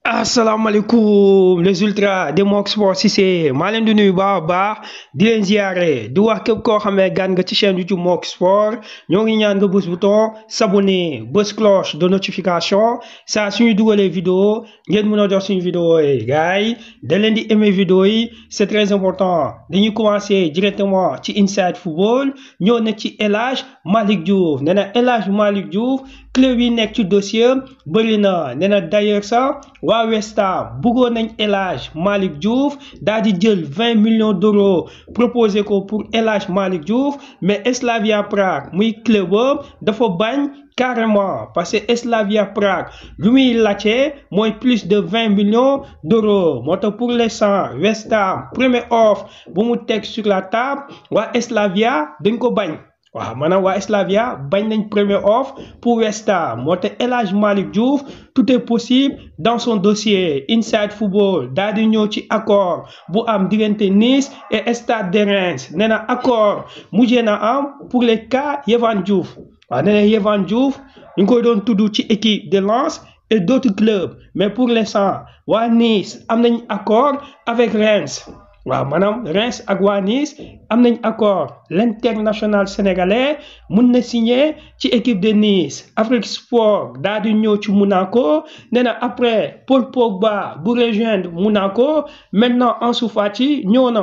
asalaamaaleykum les ultras de Mok Sport Cissé maa leen di nuyu baax a baax di leen ziare di wax képp koo xam ne gan nga ci chaîne YouTube Mok Sport ñoo ngi ñaan nga bës bouton s'abonner bës cloche de notification saa suñu dugalee vidéo ngeen mën a jox suñu vidéo yi gars yi da leen di aimer vidéo yi c'est très important dañuy commencer directement ci Inside Football ñoo nekk ci El Hadj Malick Diouf nee na El Hadj Malick Diouf club yi nekk ci dossier bëri na nee na d'ailleurs sax waa West Ham bëggoon nañ El Hadj Malick Diouf daal di jël 20 millions d'euros proposé ko pour El Hadj Malick Diouf mais Slavia Prague muy club boobu dafa bañ carrément parce que Slavia Prague lu muy laajte mooy plus de 20 millions d'euros moo tax pour l'instant West Ham première offre bu mu teg sur la table waa Slavia dañ ko bañ. waaw maanaam waa Slavia bañ nañ première offre pour West Ham moo tax El Hadj Malick Diouf tout est possible dans son dossier Inside Football daal di ñëw ci accord bu am diggante Nice et Stade de Reims nee na accord mujjee na am pour les cas Yehvan Diouf waaw nee na Yehvan Diouf ñu ngi koy doon tudd ci équipe de Lens et d'autres clubs mais pour l'instant waa Nice am nañ accord avec Reims. waaw maanaam Reims ak waa Nice am nañ accord l'international sénégalais mun na signer ci équipe de Nice Afrique Sport daal di ñëw ci Monaco nee na après Paul Pogba bu rejoindre Monaco maintenant Ansu Fati ñëw na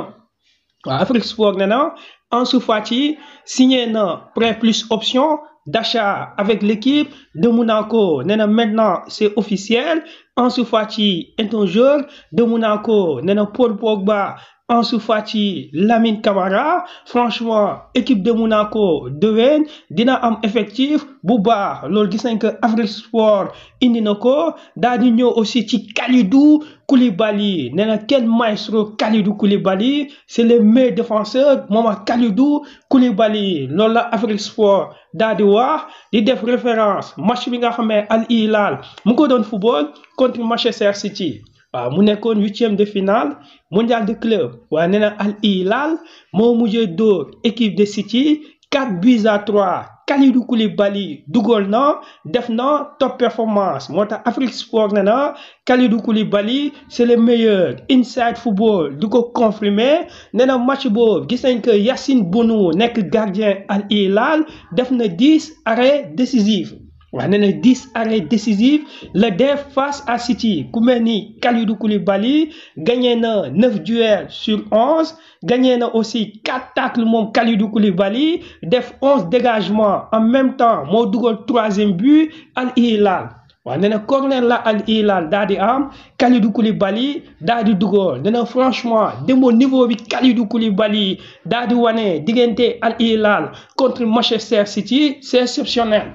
waaw Afrique Sport nee na Ansu Fati signé na prêt plus option d'achat avec l'équipe de Monaco nee na maintenant c'est officiel Ansu Fati est un joueur de Monaco nee na Paul Pogba Ansu Fati Lamine Camara franchement équipe de Monaco déwén dina am effectif bu baax loolu gis nañ que Afrique Sport indi na ko daal di ñëw aussi ci Kalidou Koulibaly nee na quel maestro Kalidou Koulibaly c'est le meilleur défenseur moom ak Kalidou Koulibaly loolu la Afrique Sport daal di wax di def référence match bi nga xam ne Al Hilal mu ko doon football contre Manchester City waaw mu nekkoon 8e de finale mondial de club waaye nee na Al Hilal moo mujjee dóor équipe de City 4-3 Kalidou Koulibaly dugal na def na top performance moo tax Afrique Sport nee na Kalidou Koulibaly c'est le meilleur Inside Football du ko confirmer nee na match boobu gis nañ que Yacine Bounou nekk gardien Al Hilal def na 10 arrêts décisifs. waaw nee na 10 arrêts décisifs la def face à City ku mel ni Kalidou Koulibaly gagné na 9 duels sur 11 gagné na aussi 4 tacles moom Kalidou Koulibaly def 11 dégagements en même temps moo dugal 3e but Al Hilal waaw nee na corner la Al Hilal daal di am Kalidou Koulibaly daal di dugal nee na franchement démo niveau bi Kalidou Koulibaly daal di wane diggante Al Hilal contre Manchester City c'est exceptionnel.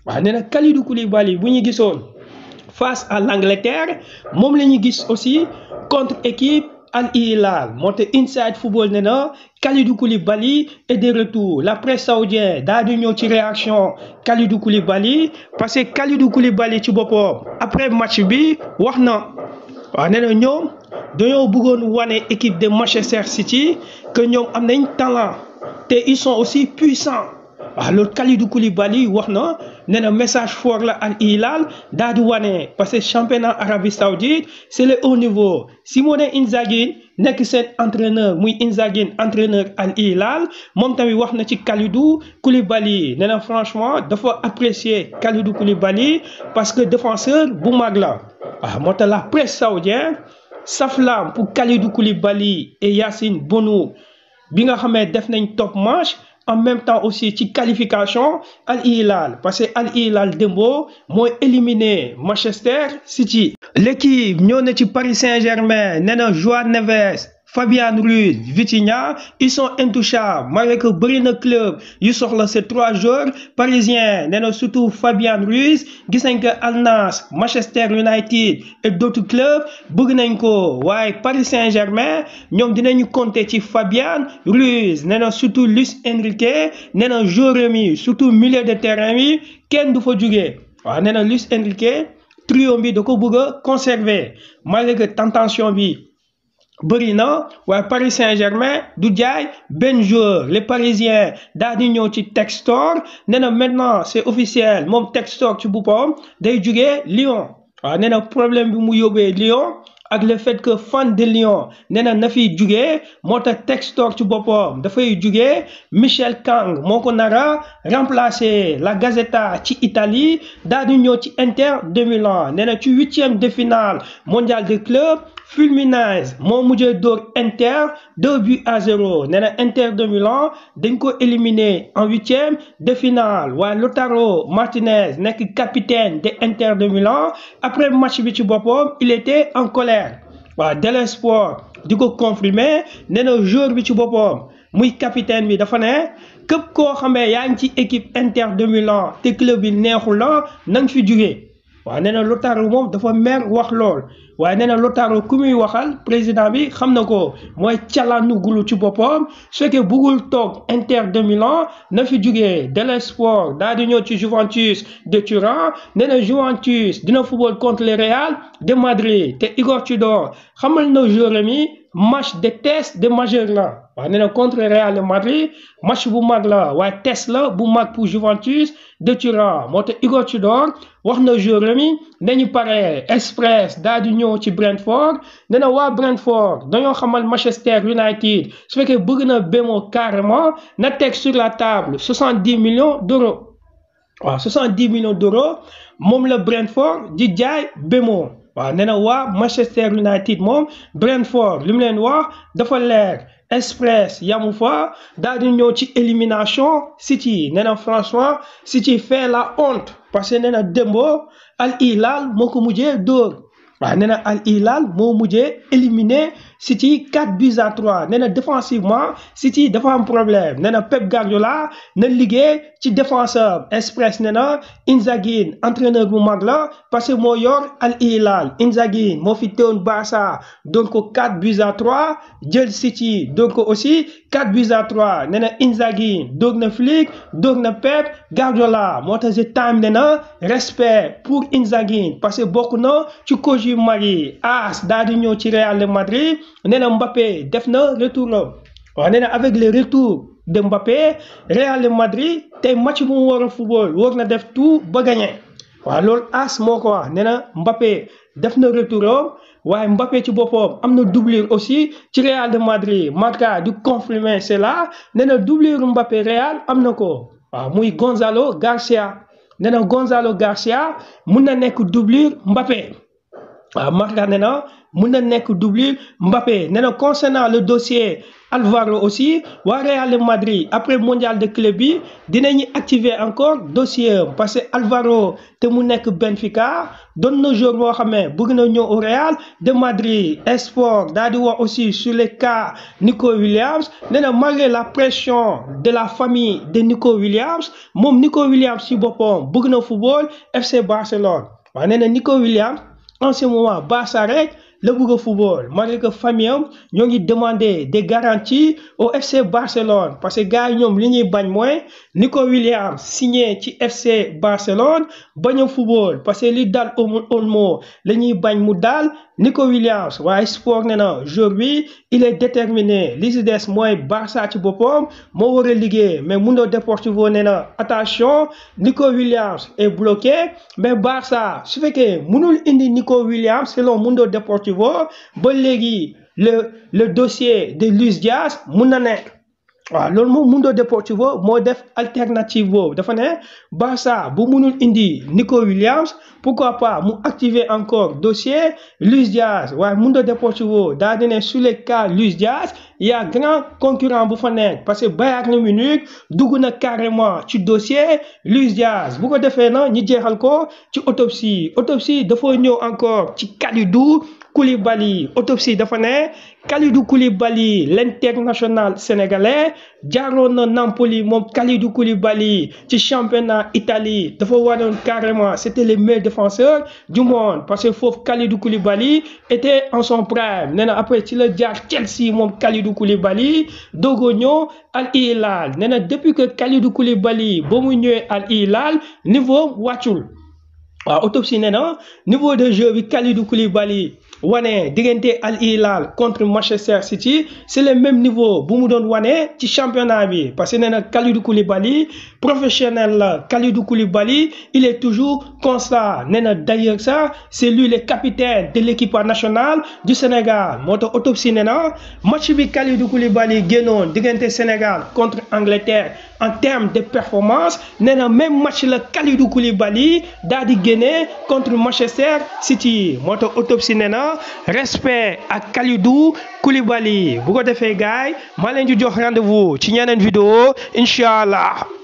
waaw nee na Kalidou Koulibaly bu ñu gisoon face à l'Angleterre moom la ñu gis aussi contre équipe Al Hilal moo tax Inside Football nee na Kalidou Koulibaly est de retour la presse saoudienne daal di ñëw ci réaction Kalidou Koulibaly parce que Kalidou Koulibaly ci boppam après match bi wax na waaw nee na ñoom dañoo bëggoon wane équipe de Manchester City que ñoom am nañ talent te ils sont aussi puissants. waaw loolu Kalidou Koulibaly wax na nee na message fort la Al Hilal daal di wane parce que championnat Arabie Saoudite c'est le haut niveau Simone Inzaghi nekk seen entraîneur muy Inzaghi entraîneur Al Hilal moom tamit wax na ci Kalidou Koulibaly nee na franchement dafa apprécier Kalidou Koulibaly parce que défenseur bu mag la waaw moo tax la presse saoudienne s'afflamme pour Kalidou Koulibaly et Yacine Bounou bi nga xamee def nañ top match. En même temps aussi ci qualification Al Hilal parce que Al Hilal démbo mooy éliminé Manchester City. L'équipe ñëw na ci Paris Saint-Germain nee na Joao Neves Fabian Ruiz Vitinha ils sont intouchables malgré que bëri na club yu soxla ces 3 joueurs parisiens nee na surtout Fabian Ruiz gis nañ que Al Nassr Manchester United et d'autres clubs bëgg nañ ko waaye Paris Saint-Germain ñoom dinañu compter ci Fabian Ruiz nee na surtout Luis Enrique nee na joueur mi surtout milieu de terrain bi kenn du fa jugee waaw nee na Luis Enrique trio bi da ko bëgg a conserver malgré que tentation bi. bëri na waaye Paris Saint-Germain du jaay benn joueur les Parisiens daal di ñëw ci Textor nee na maintenant c'est officiel moom Textor ci boppam day jugee Lyon waaw nee na problème bi mu yóbbee Lyon ak le fait que fan de Lyon nee na fiy jugee moo tax Textor ci boppam dafay jugee Michel Kang moo ko nara remplacer la Gazzetta ci Italie daal di ñëw ci Inter de Milan nee na ci 8e de finale mondial de club Fulminaz moo mujjee dóor Inter 2-0 nee na Inter de Milan dañ ko éliminé en 8e de finale waaye Lautaro Martinez nekk capitaine de Inter de Milan après match bi ci boppam il était en colère waaw Dell Sport di ko confirmer nee na joueur bi ci boppam muy capitaine bi dafa ne képp koo xamee yaa ngi ci équipe Inter de Milan te club bi neexul la na nga fi jugee waaw nee na Lautaro moom dafa mer wax lool waaye nee na Lautaro ku muy waxal président bi xam na ko mooy Calhanoglu ci boppam su fekkee bëggul toog Inter de Milan na fi jugee Dell Sport daal di ñëw ci Juventus de Turin nee na Juventus dina football contre le Real de Madrid te Igor Tudor xamal na joueur mi match de test de majeur la waaw nee na contre Real de Madrid match bu mag la waaye test la bu mag pour Juventus de Turin moo tax Igor Tudor wax na joueur mi nañu pare express daal di ñëw ci Brentford nee na waa Brentford dañoo xamal Manchester United su fekkee bëgg na Mbeumo carrément na teg sur la table 70 millions d'euros waaw 70 millions d'euros moom la Brentford di jaay Mbeumo waaw nee na waa Manchester United moom Brentford li mu leen wax dafa leer express yamu fa daal di ñëw ci élimination City nee na franchement City fait la honte parce que nee na démbo Al Hilal moo ko mujjee dóor waaw nee na Al Hilal moo mujjee éliminé City 4-3 nee na défensivement City dafa am problème nee na Pep Guardiola na liggéey ci défenseur express nee na Inzaghi entraîneur bu mag la parce que moo yor Al Hilal Inzaghi moo fi teewoon Barça donc 4-3 jël City donc aussi 4-3 nee na Inzaghi doog na Flick doog na Pep Guardiola moo tax time nee na respect pour Inzaghi parce que bokk na ci coach yu mag yi AS daal di ñëw ci Real de Madrid nee na Mbappé def na retour la waaw nee na avec le retour de Mbappé Real de Madrid tey match bu mu war a football war na def tout ba gagné waaw loolu AS moo ko wax nee na Mbappé def na retour waaye Mbappé ci boppam am na doublure aussi ci Real de Madrid Marca du confirmer cela nee na doublure Mbappé Real am na ko waaw muy Gonzalo Garcia nee na Gonzalo Garcia mun na nekk doublure Mbappé waaw Marca nee na mun na nekk doublure Mbappé nee na concernant le dossier Alvaro aussi waa Real de Madrid après mondial de club bi dinañu activer encore dossier parce que Alvaro te mu nekk Benfica doon na joueur boo xam ne bëgg na ñëw au Real de Madrid Sport daal di wax aussi sur le cas Nico Williams nee na malgré la pression de la famille de Nico Williams moom Nico Williams ci boppam bëgg na football FC Barcelone waaw nee na Nico Williams en ce moment Barça rek la bëgg a football malgré que famille am ñoo ngi demander des garanties au FC Barcelone parce que gars yi ñoom li ñuy bañ mooy Nico Williams signé ci FC Barcelone bañ a football parce que li daal Olmo la ñuy bañ mu daal Nico Williams waaye Sport nee na joueur bi il est déterminé li si des mooy Barça ci boppam moo war a liggéey mais Mundo Deportivo nee na attention Nico Williams est bloqué mais Barça su fekkee mënul indi Nico Williams selon Mundo Deportivo ba léegi le dossier de Luis Diaz mun na nekk waaw loolu moom Mundo Deportivo moo def alternative boobu dafa ne Barça bu munul indi Nico Williams pourquoi pas mu activer encore dossier Luis Diaz waaye Mundo Deportivo daa di ne sur le cas Luis Diaz y a grand concurrent bu fa nekk parce que Bayern Munich dugg na carrément ci dossier Luis Diaz bu ko defee na ñi jeexal ko ci autopsie dafa ñëw encore ci Kalidou Koulibaly autopsie dafa ne Kalidou Koulibaly l'international sénégalais jaaroon na Napoli moom Kalidou Koulibaly ci championnat Italie dafa waroon carrément c'était le meilleur défenseur du monde parce que foofu Kalidou Koulibaly était en son prime nee na après ci la jaar Chelsea moom Kalidou Koulibaly dogo ñëw Al Hilal nee na depuis que Kalidou Koulibaly ba mu ñëwee Al Hilal niveau wàccul waaw autopsie nee na niveau de jeu bi Kalidou Koulibaly wane diggante Al Hilal contre Manchester City c'est le même niveau bu mu doon wane ci championnat bi parce que nee na Kalidou Koulibaly professionnel la Kalidou Koulibaly il est toujours constant nee na d'ailleurs ça c'est lui le capitaine de l'équipe nationale du Sénégal moo tax autopsie nee na match bi Kalidou Koulibaly génnoon diggante Sénégal contre Angleterre en termes de performance nee na même match la Kalidou Koulibaly daal di génne contre Manchester City moo tax autopsie nee na respect ak Kalidou Koulibaly bu ko defee gaay maa leen di jox rendez-vous ci ñeneen vidéo incha allah.